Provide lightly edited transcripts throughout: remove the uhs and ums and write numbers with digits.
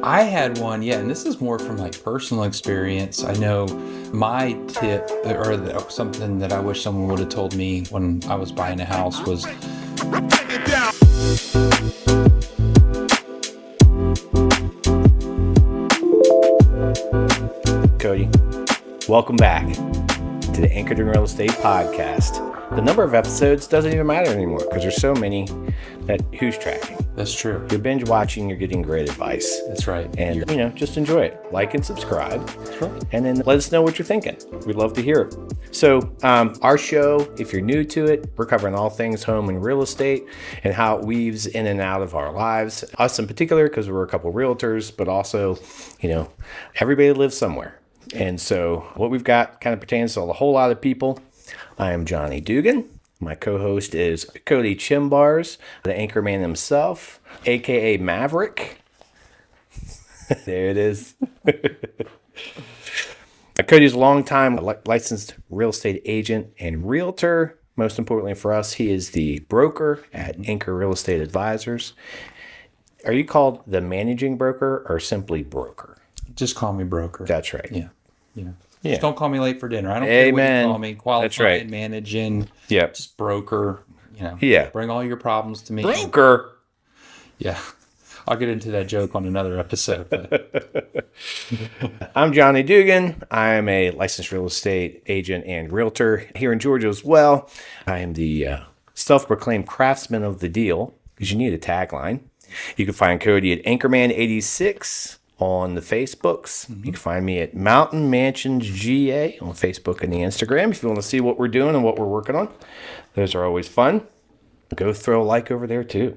I had one, yeah, and this is more from like personal experience. I know my tip or something that I wish someone would have told me when I was buying a house was Cody, welcome back to the Anchored in Real Estate podcast. The number of episodes doesn't even matter anymore because there's so many that who's tracking. That's true. You're binge watching, you're getting great advice. That's right. And, just enjoy it. Like and subscribe. That's right. And then let us know what you're thinking. We'd love to hear it. So our show, if you're new to it, we're covering all things home and real estate and how it weaves in and out of our lives. Us in particular, because we're a couple of realtors, but also, everybody lives somewhere. And so what we've got kind of pertains to a whole lot of people. I am Johnny Dugan. My co-host is Cody Chimbars, the anchorman himself, a.k.a. Maverick. There it is. Cody's a longtime licensed real estate agent and realtor. Most importantly for us, he is the broker at Anchor Real Estate Advisors. Are you called the managing broker or simply broker? Just call me broker. That's right. Yeah. Just don't call me late for dinner. I don't Amen. care what you call me. Qualified, That's right. managing. Yeah. Just broker. Yeah. Bring all your problems to me. Broker. Yeah. I'll get into that joke on another episode. But. I'm Johnny Dugan. I am a licensed real estate agent and realtor here in Georgia as well. I am the self-proclaimed craftsman of the deal because you need a tagline. You can find Cody at Anchorman86 on the Facebooks. You can find me at Mountain Mansions GA on Facebook and the Instagram if you want to see what we're doing and what we're working on. Those are always fun. Go throw a like over there too.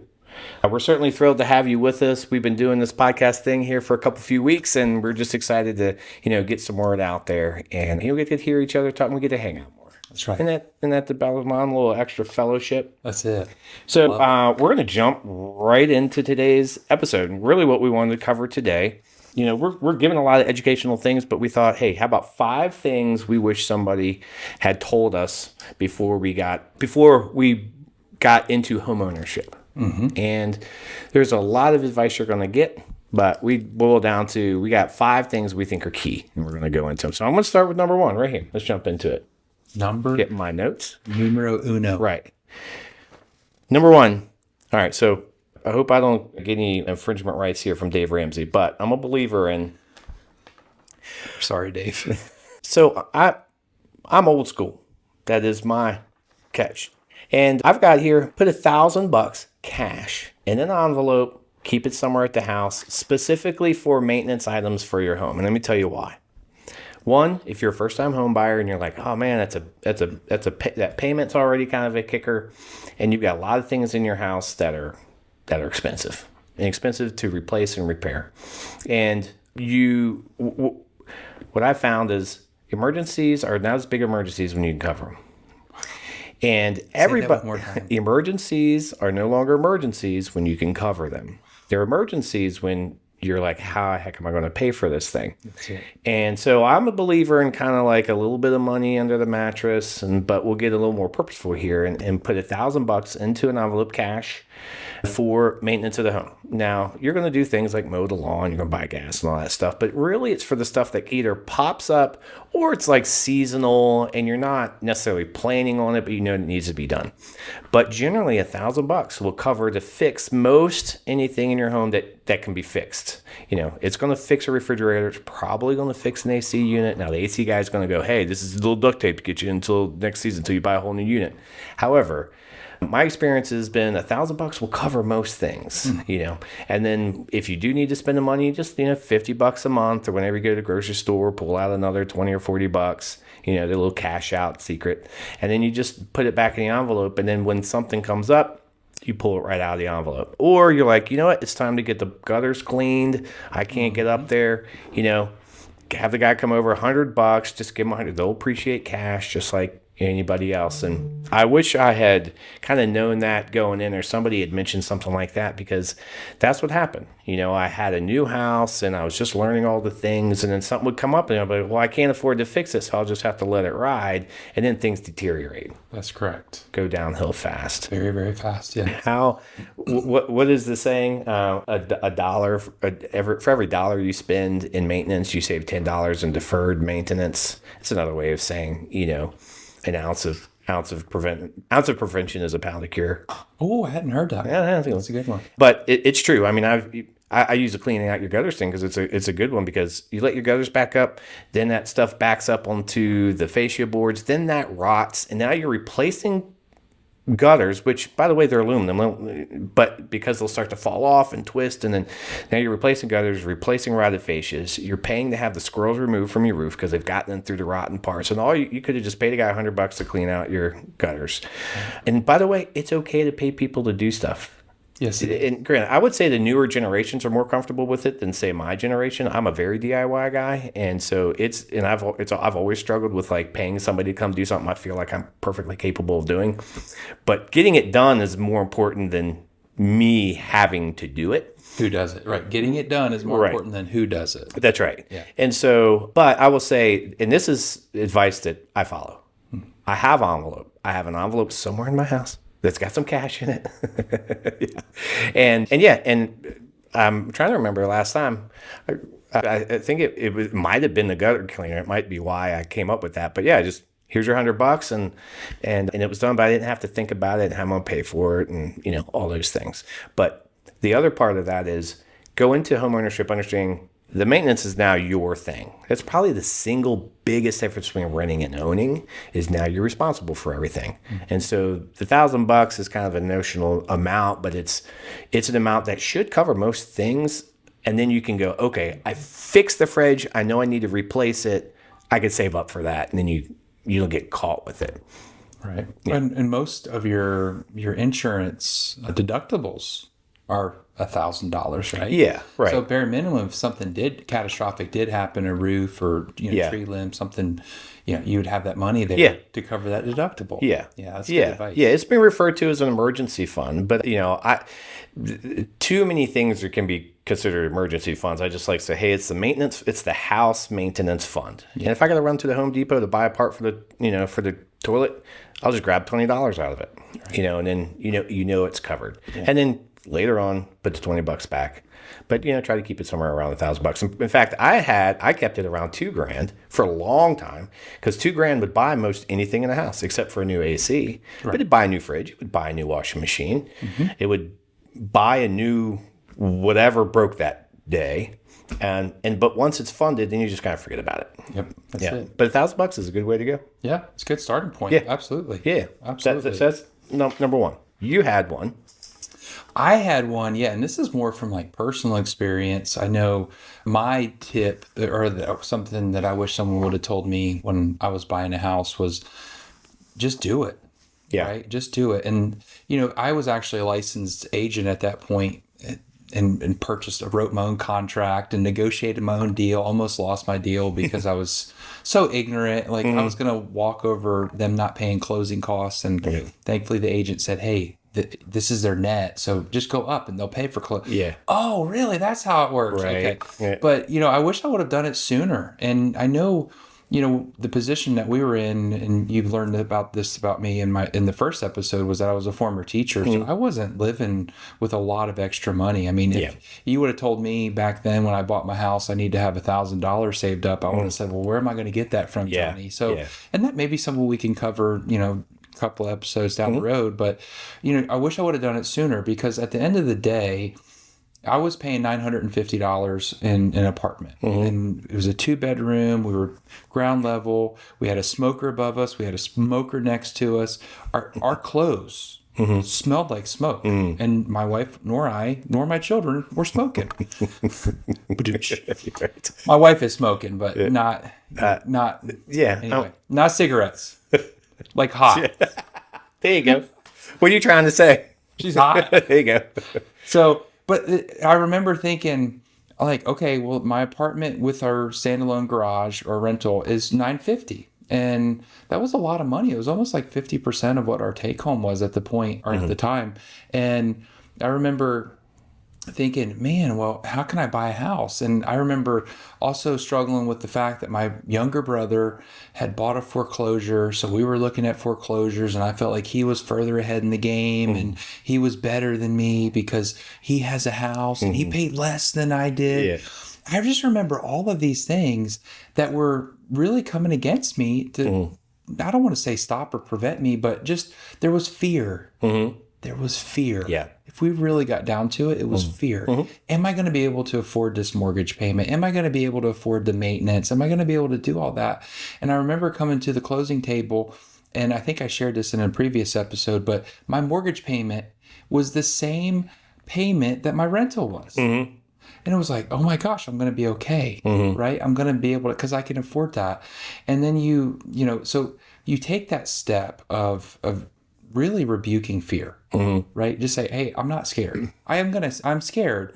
We're certainly thrilled to have you with us. We've been doing this podcast thing here for a few weeks, and we're just excited to, get some word out there, and we get to hear each other talk, and we get to hang out more. That's right. And that's about my little extra fellowship. That's it. So we're going to jump right into today's episode. And really what we wanted to cover today, we're giving a lot of educational things, but we thought, hey, how about 5 things we wish somebody had told us before we got into homeownership. Mm-hmm. And there's a lot of advice you're going to get, but we boil down to, we got 5 things we think are key, and we're going to go into them. So I'm going to start with number 1 right here. Let's jump into it. Get my notes. Numero uno. Right. Number 1. All right. So I hope I don't get any infringement rights here from Dave Ramsey, but I'm a believer in. Sorry, Dave. So I'm old school. That is my catch. And I've got here, put $1,000 cash in an envelope, keep it somewhere at the house, specifically for maintenance items for your home. And let me tell you why. 1, if you're a first-time home buyer and you're like, oh man, that payment's already kind of a kicker, and you've got a lot of things in your house that are expensive to replace and repair. And what I found is emergencies are not as big emergencies when you can cover them. And emergencies are no longer emergencies when you can cover them. They're emergencies when you're like, how the heck am I going to pay for this thing? That's it. And so I'm a believer in kind of like a little bit of money under the mattress, but we'll get a little more purposeful here and put $1,000 into an envelope cash for maintenance of the home. Now, you're going to do things like mow the lawn, you're going to buy gas and all that stuff, but really it's for the stuff that either pops up or it's like seasonal and you're not necessarily planning on it, but it needs to be done. But generally $1,000 will cover to fix most anything in your home that can be fixed. It's going to fix a refrigerator. It's probably going to fix an AC unit. Now the AC guy is going to go, hey, this is a little duct tape to get you until next season until you buy a whole new unit. However, my experience has been $1,000 will cover most things, and then if you do need to spend the money, just, $50 a month or whenever you go to the grocery store, pull out another $20 or $40, the little cash out secret. And then you just put it back in the envelope. And then when something comes up, you pull it right out of the envelope. Or you're like, you know what? It's time to get the gutters cleaned. I can't get up there, have the guy come over $100, just give them $100. They'll appreciate cash, just like, anybody else. And I wish I had kind of known that going in, or somebody had mentioned something like that, because that's what happened. I had a new house and I was just learning all the things, and then something would come up and I'd be like, well, I can't afford to fix it, so I'll just have to let it ride. And then things deteriorate, That's correct. go downhill fast. Very, very fast. Yeah. What is the saying? A dollar for every dollar you spend in maintenance, you save $10 in deferred maintenance. It's another way of saying, an ounce of prevention is a pound of cure. Oh, I hadn't heard that. Yeah, I think That's a good one. But it's true. I mean, I use the cleaning out your gutters thing because it's a good one, because you let your gutters back up, then that stuff backs up onto the fascia boards, then that rots, and now you're replacing gutters, which, by the way, they're aluminum, but because they'll start to fall off and twist, and then now you're replacing gutters, replacing rotted fascias. You're paying to have the squirrels removed from your roof because they've gotten in through the rotten parts, and all you could have just paid a guy $100 to clean out your gutters. And by the way, it's okay to pay people to do stuff. Yes. And granted, I would say the newer generations are more comfortable with it than, say, my generation. I'm a very DIY guy, and so I've always struggled with like paying somebody to come do something I feel like I'm perfectly capable of doing. But getting it done is more important than me having to do it. Who does it? Right. Getting it done is more important than who does it. That's right. Yeah. And so, but I will say, and this is advice that I follow. I have an envelope somewhere in my house that's got some cash in it. Yeah. And I'm trying to remember last time. I think it might have been the gutter cleaner. It might be why I came up with that. But yeah, just here's your $100, and it was done, but I didn't have to think about it and how I'm gonna pay for it, and all those things. But the other part of that is go into homeownership understanding the maintenance is now your thing. That's probably the single biggest difference between renting and owning, is now you're responsible for everything. Mm-hmm. And so the $1,000 is kind of a notional amount, but it's an amount that should cover most things. And then you can go, okay, I fixed the fridge. I know I need to replace it. I could save up for that. And then you don't get caught with it. Right. Yeah. And most of your insurance deductibles are $1,000, right? Yeah, right. So bare minimum, if something catastrophic did happen, a roof or tree limb, something, you would have that money there to cover that deductible. Yeah, that's good advice. Yeah, it's been referred to as an emergency fund, but too many things that can be considered emergency funds. I just like to say, hey, it's the house maintenance fund. Yeah. And if I got to run to the Home Depot to buy a part for the toilet, I'll just grab $20 out of it, right. And then it's covered, and then later on, put the $20 back, but try to keep it somewhere around $1,000. In fact, I kept it around $2,000 for a long time, because $2,000 would buy most anything in a house except for a new AC. Right. But it'd buy a new fridge, it would buy a new washing machine, it would buy a new whatever broke that day, but once it's funded, then you just kind of forget about it. Yep, that's it. But $1,000 is a good way to go. Yeah, it's a good starting point. Yeah, absolutely. Yeah, absolutely. That's number one. You had one. I had one, and this is more from like personal experience. I know my tip, or something that I wish someone would have told me when I was buying a house, was just do it. Yeah. Right? Just do it. And, I was actually a licensed agent at that point, and wrote my own contract and negotiated my own deal, almost lost my deal because I was so ignorant. Like I was going to walk over them not paying closing costs. And thankfully the agent said, hey, this is their net, so just go up and they'll pay for close. Yeah. Oh, really? That's how it works. Right. Okay. Yeah. But, I wish I would have done it sooner. And I know, the position that we were in, and you've learned about me in the first episode, was that I was a former teacher. So I wasn't living with a lot of extra money. I mean, if you would have told me back then when I bought my house, I need to have $1,000 saved up, I would have said, well, where am I going to get that from, Johnny? So, and that may be something we can cover, couple episodes down the road, but I wish I would have done it sooner, because at the end of the day, I was paying $950 in an apartment, and it was a 2-bedroom. We were ground level. We had a smoker above us. We had a smoker next to us. Our clothes smelled like smoke, and my wife nor my children were smoking. My wife is smoking, but not anyway, not cigarettes. Like hot. There you go. What are you trying to say? She's hot. There you go. So, but I remember thinking, like, okay, well, my apartment with our standalone garage or rental is $950, And that was a lot of money. It was almost like 50% of what our take home was at the point or at the time. And I remember thinking, man, well, how can I buy a house? And I remember also struggling with the fact that my younger brother had bought a foreclosure. So we were looking at foreclosures, and I felt like he was further ahead in the game and he was better than me because he has a house and he paid less than I did. Yeah. I just remember all of these things that were really coming against me to, I don't want to say stop or prevent me, but just there was fear. There was fear. Yeah. If we really got down to it, it was fear. Am I going to be able to afford this mortgage payment? Am I going to be able to afford the maintenance? Am I going to be able to do all that? And I remember coming to the closing table, and I think I shared this in a previous episode, but my mortgage payment was the same payment that my rental was. And it was like, oh my gosh, I'm going to be okay, right? I'm going to be able to, because I can afford that. And then so you take that step of really rebuking fear, right? Just say, hey, I'm not scared. I'm scared,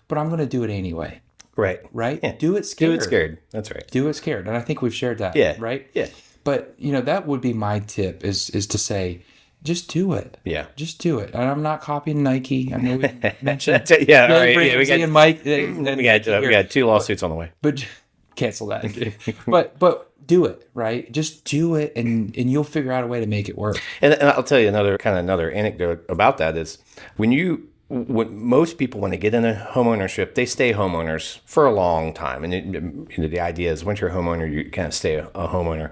but I'm going to do it anyway. Right. Right? Yeah. Do it scared. Do it scared. That's right. Do it scared. And I think we've shared that, Yeah. right? Yeah. But, that would be my tip is to say, just do it. Yeah. Just do it. And I'm not copying Nike. I know we mentioned Yeah. All Billy right. Yeah, Ramsey and Mike. we got 2 lawsuits on the way. But cancel that. but do it, right? Just do it, and you'll figure out a way to make it work. And I'll tell you another anecdote about that is when most people, when they get into homeownership, they stay homeowners for a long time. And the idea is once you're a homeowner, you kind of stay a homeowner.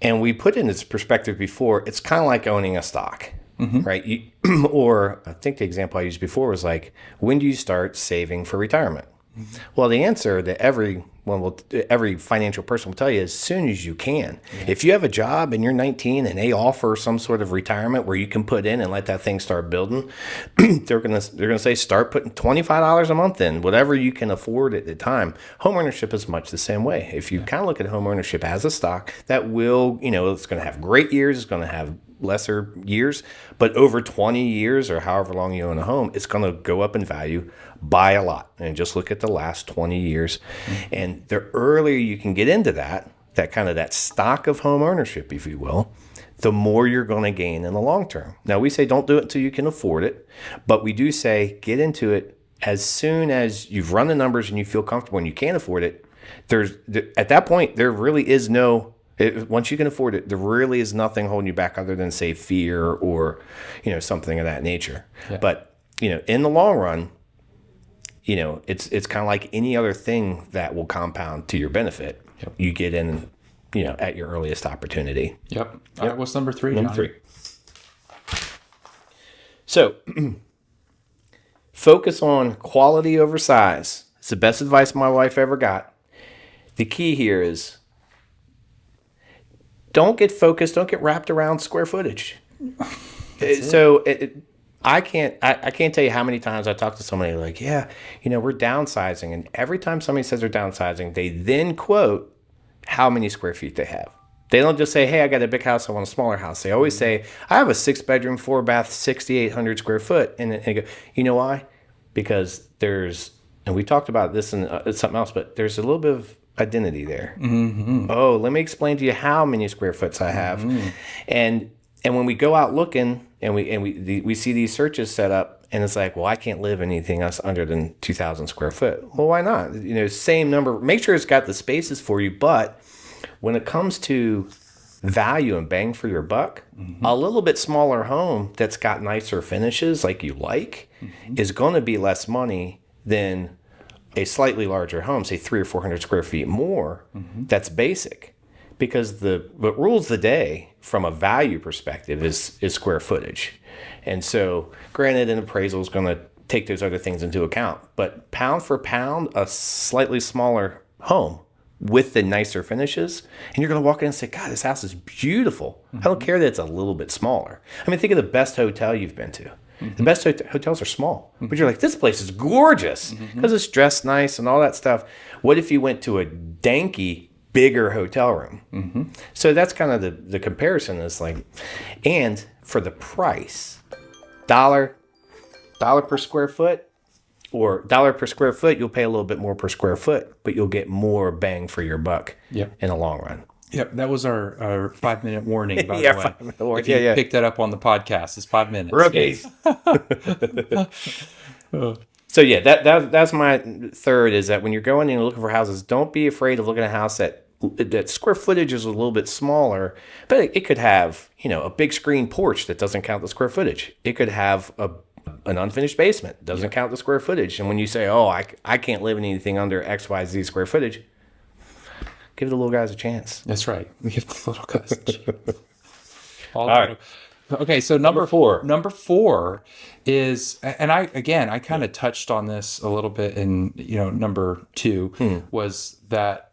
And we put in this perspective before, it's kind of like owning a stock, right? Or I think the example I used before was like, when do you start saving for retirement? Well, the answer that every financial person will tell you is as soon as you can. Yeah. If you have a job and you're 19 and they offer some sort of retirement where you can put in and let that thing start building, they're gonna say start putting $25 a month in, whatever you can afford at the time. Homeownership is much the same way. If you kind of look at homeownership as a stock, that will, it's going to have great years, it's going to have lesser years, but over 20 years or however long you own a home, it's going to go up in value by a lot. And just look at the last 20 years. And the earlier you can get into that stock of home ownership, if you will, the more you're going to gain in the long term. Now, we say don't do it until you can afford it, but we do say get into it as soon as you've run the numbers and you feel comfortable and you can afford it. At that point, there really is once you can afford it, there really is nothing holding you back other than, say, fear or, something of that nature. Yeah. But, in the long run, it's kind of like any other thing that will compound to your benefit. Yep. You get in, at your earliest opportunity. Yep. All right, what's number 3, John? Number 3. So, focus on quality over size. It's the best advice my wife ever got. The key here is don't get wrapped around square footage. I can't tell you how many times I talk to somebody like, yeah, we're downsizing. And every time somebody says they're downsizing, they then quote how many square feet they have. They don't just say, hey, I got a big house, I want a smaller house. They always say, I have a 6-bedroom, 4-bath, 6,800 square foot. And they go, you know why? Because and we talked about this in something else, but there's a little bit of identity there. Mm-hmm. Oh, let me explain to you how many square foots I have. Mm-hmm. And when we go out looking and we see these searches set up, and it's like, well, I can't live anything else under than 2,000 square foot. Well, why not? Same number. Make sure it's got the spaces for you. But when it comes to value and bang for your buck, a little bit smaller home that's got nicer finishes like you like is going to be less money than a slightly larger home, say 300 or 400 square feet more. That's basic. Because what rules the day from a value perspective is square footage. And so, granted, an appraisal is going to take those other things into account. But pound for pound, a slightly smaller home with the nicer finishes, and you're going to walk in and say, God, this house is beautiful. I don't care that it's a little bit smaller. I mean, think of the best hotel you've been to. The best hotels are small. But you're like, this place is gorgeous because it's dressed nice and all that stuff. What if you went to a danky, bigger hotel room? So that's kind of the comparison is like, and for the price, dollar per square foot, or dollar per square foot, you'll pay a little bit more per square foot, but you'll get more bang for your buck in the long run. Yep, that was our 5 minute warning, by Yeah, the way. 5 minute warning. If you Yeah. picked that up on the podcast, it's 5 minutes. Rookies. So yeah, that's my third, is that when you're going in and looking for houses, don't be afraid of looking at a house that square footage is a little bit smaller, but it could have, a big screen porch that doesn't count the square footage. It could have an unfinished basement, doesn't count the square footage. And when you say, oh, I can't live in anything under XYZ square footage, give the little guys a chance. That's right. We give the little guys a chance. All right. Okay, so number four. Number four is, and I kind of touched on this a little bit in number two, was that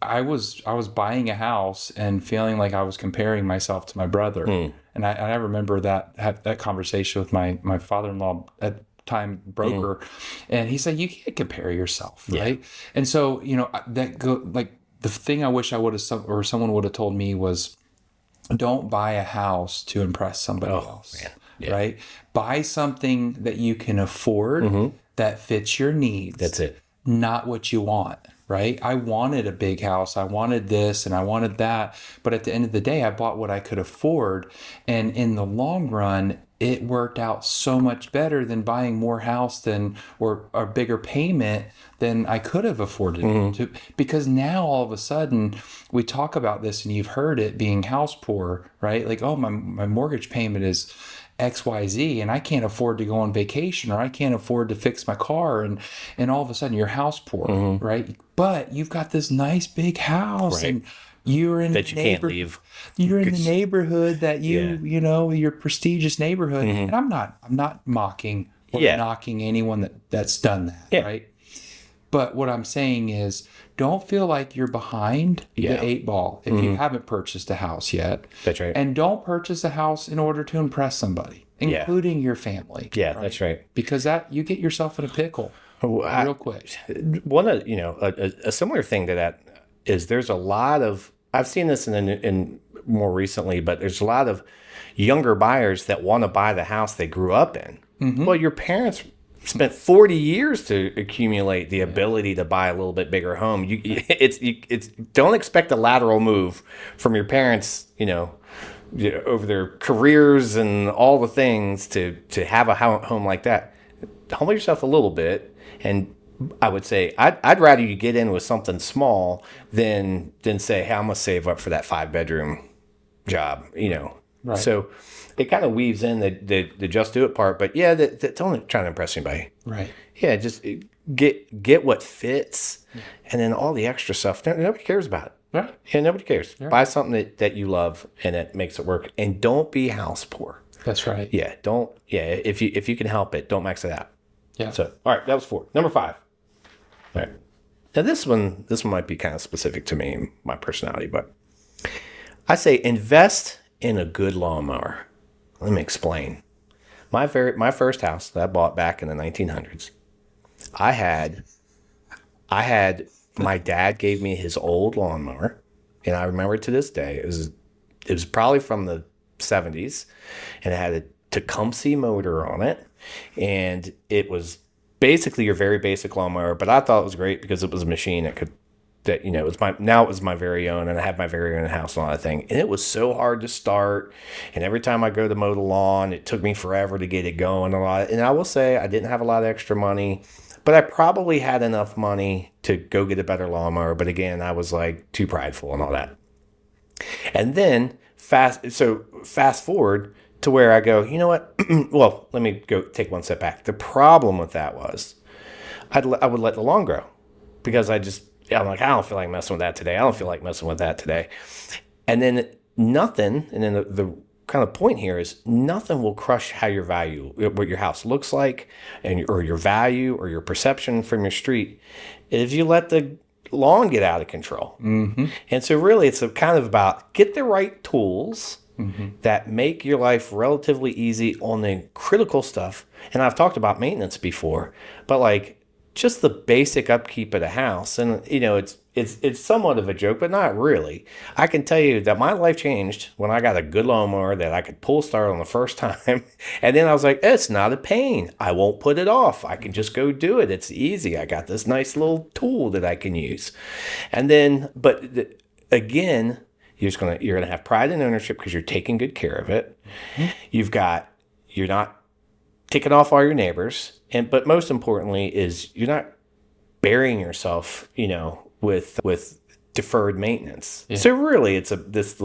I was buying a house and feeling like I was comparing myself to my brother, and I remember that conversation with my father-in-law at the time, broker, and he said, you can't compare yourself, right? And so the thing I wish I would have, or someone would have told me, was, don't buy a house to impress somebody else, right? Buy something that you can afford, that fits your needs. That's it. Not what you want, right? I wanted a big house. I wanted this and I wanted that. But at the end of the day, I bought what I could afford. And in the long run, it worked out so much better than buying more house or a bigger payment than I could have afforded to. Because now all of a sudden we talk about this, and you've heard it, being house poor, right? Like, oh, my mortgage payment is XYZ and I can't afford to go on vacation, or I can't afford to fix my car, and all of a sudden you're house poor, right? But you've got this nice big house, and you're in that you can't leave. You're in the neighborhood that your prestigious neighborhood. And I'm not mocking or knocking anyone that's done that, right? But what I'm saying is, don't feel like you're behind the 8 ball if you haven't purchased a house yet. That's right. And don't purchase a house in order to impress somebody, including your family. Yeah, right? That's right. Because you get yourself in a pickle real quick. One of a similar thing to that is, there's a lot of, I've seen this in more recently, but there's a lot of younger buyers that want to buy the house they grew up in. Well, your parents spent 40 years to accumulate the ability to buy a little bit bigger home. It's don't expect a lateral move from your parents, over their careers and all the things to have a home like that. Humble yourself a little bit, and I would say I'd rather you get in with something small than say, hey, I'm gonna save up for that 5-bedroom job, Right. So it kind of weaves in the just do it part, but don't try to impress anybody. Right. Yeah, just get what fits, and then all the extra stuff, nobody cares about it. Right. Yeah, nobody cares. Yeah. Buy something that you love and it makes it work, and don't be house poor. That's right. Yeah, don't. Yeah, if you can help it, don't max it out. Yeah. So all right, that was 4. Number 5. All right. Now this one might be kind of specific to me and my personality, but I say invest in a good lawnmower. Let me explain. My first house that I bought back in the 1900s, I had my dad gave me his old lawnmower, and I remember to this day, it was probably from the 70s, and it had a Tecumseh motor on it, and it was basically your very basic lawnmower, but I thought it was great because it was a machine it was my very own, and I had my very own house and all that thing. And it was so hard to start. And every time I go to mow the lawn, it took me forever to get it going a lot. And I will say I didn't have a lot of extra money, but I probably had enough money to go get a better lawnmower. But again, I was like too prideful and all that. And then fast forward to where I go, you know what? Well, let me go take one step back. The problem with that was I would let the lawn grow, because I'm like, I don't feel like messing with that today. I don't feel like messing with that today. And then the kind of point here is, nothing will crush how your value, what your house looks like, or your value or your perception from your street, if you let the lawn get out of control. And so really it's kind of about get the right tools that make your life relatively easy on the critical stuff. And I've talked about maintenance before, but like, just the basic upkeep of the house. And it's somewhat of a joke, but not really. I can tell you that my life changed when I got a good lawnmower that I could pull start on the first time. And then I was like, it's not a pain. I won't put it off. I can just go do it. It's easy. I got this nice little tool that I can use. And then, but again, you're gonna have pride in ownership because you're taking good care of it. You're not ticking off all your neighbors, but most importantly is you're not burying yourself, with deferred maintenance. Yeah. So really, this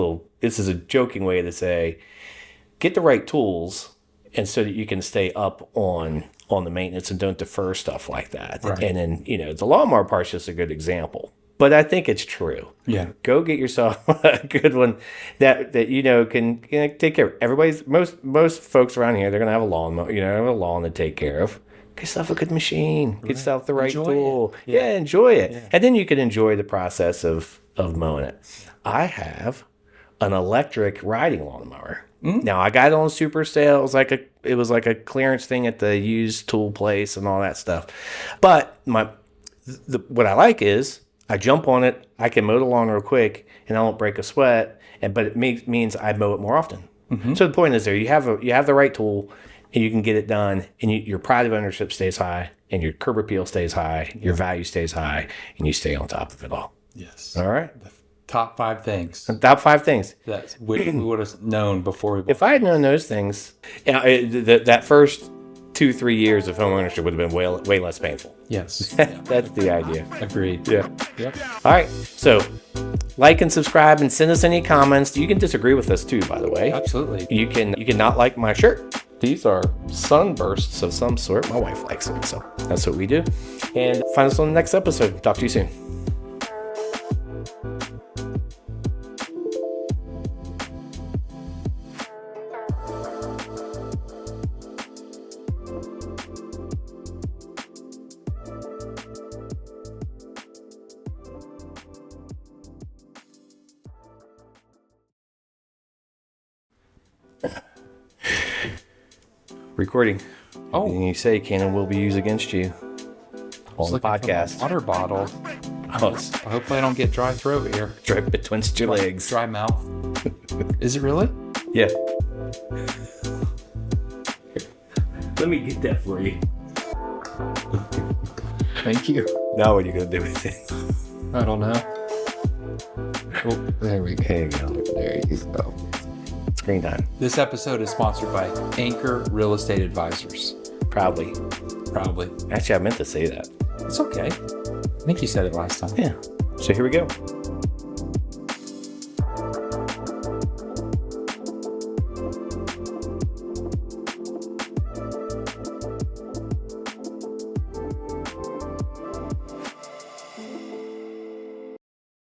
is a joking way to say, get the right tools, and so that you can stay up on the maintenance and don't defer stuff like that. Right. And then the lawnmower part's just a good example. But I think it's true. Yeah. Go get yourself a good one that can take care of. Most folks around here, they're gonna have a lawnmower, have a lawn to take care of. Get yourself a good machine. Get yourself the right tool. Yeah, enjoy it. Yeah. And then you can enjoy the process of mowing it. I have an electric riding lawnmower. Mm-hmm. Now I got it on super sale. It was like a clearance thing at the used tool place and all that stuff. But what I like is I jump on it, I can mow the lawn real quick, and I won't break a sweat. But it means I mow it more often. Mm-hmm. So the point is, you have the right tool, and you can get it done, and your pride of ownership stays high, and your curb appeal stays high, your value stays high, and you stay on top of it all. Yes. All right. The top 5 things. Top 5 things. That we would have known before we bought. If I had known those things, that first 2-3 years of home ownership would have been way less painful. Yes. That's the idea. Agreed. Yeah. Yep. All right. So like and subscribe and send us any comments. You can disagree with us too, by the way. Absolutely. You can not like my shirt. These are sunbursts of some sort. My wife likes them, so that's what we do. And find us on the next episode. Talk to you soon. Recording. Oh. And you say can and will be used against you on the podcast. Water bottle. Hopefully I don't get dry throat here. Dry between your legs. Dry mouth. Is it really? Yeah. Let me get that for you. Thank you. Now what are you going to do with it? I don't know. Oh, there we go. There you go. Screen time. This episode is sponsored by Anchor Real Estate Advisors. Proudly. Actually, I meant to say that. It's okay. I think you said it last time. Yeah. So here we go.